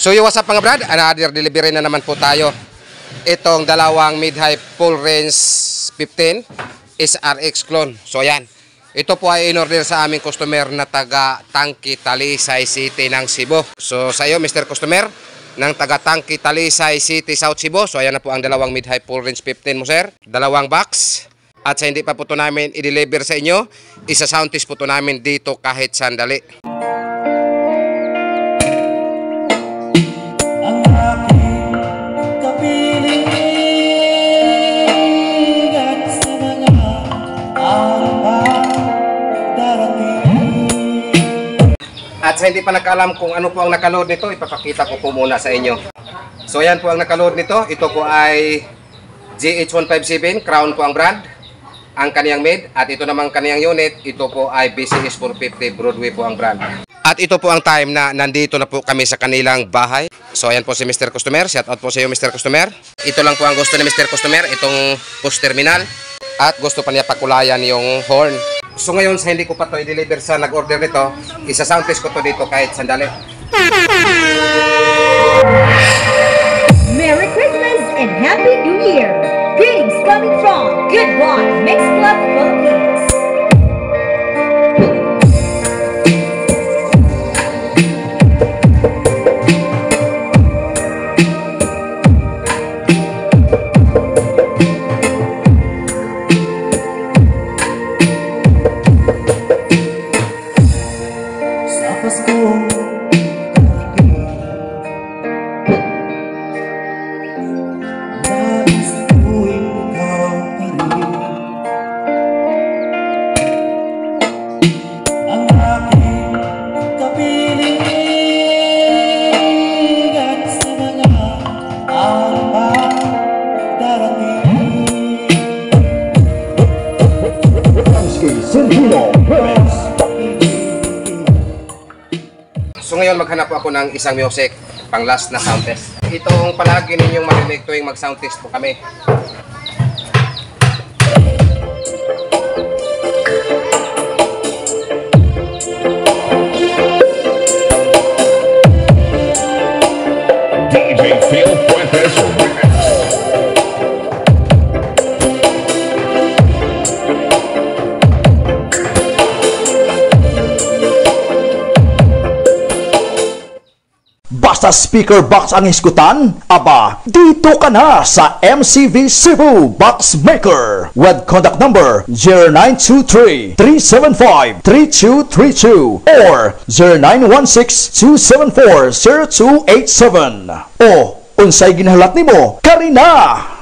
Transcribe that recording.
So yung what's up mga brad, another delivery na naman po tayo. Itong dalawang mid-high full range 15 SRX clone. So yan, ito po ay in-order sa aming customer na taga Tangki, Talisay City ng Cebu. So sa iyo Mr. Customer ng taga Tangki, Talisay City, South Cebu. So ayan na po ang dalawang mid-high full range 15 mo sir. Dalawang box. At sa hindi pa po ito namin i-deliver sa inyo, isa-sound test po ito namin dito kahit sandali. At sa hindi pa nakaalam kung ano po ang nakaload nito, ipapakita ko po muna sa inyo. So ayan po ang nakaload nito. Ito po ay GH157, Crown po ang brand, ang kaniyang made. At ito namang kaniyang unit, ito po ay BCS 450 Broadway po ang brand. At ito po ang time na nandito na po kami sa kanilang bahay. So ayan po si Mr. Customer. Shout out po sa iyo Mr. Customer. Ito lang po ang gusto ni Mr. Customer, itong push terminal. At gusto pa niya pakulayan yung horn. So ngayon sa hindi ko pa to i-deliver sa nag-order nito, isa-sound test ko to dito kahit sandali. Merry Christmas and Happy New Year! Greetings coming from Good One Mix Club Philippines. So ngayon maghanap po ako ng isang music pang last na sound test. Itong palagi ninyong marinig tuwing mag sound test po kami. DJ Phil Fuentes. Basta speaker box ang iskutan, aba, dito ka na sa MCV Cebu Box Maker with contact number 0923-375-3232 or 0916-274-0287. O, unsay ginahalat nimo, Karina!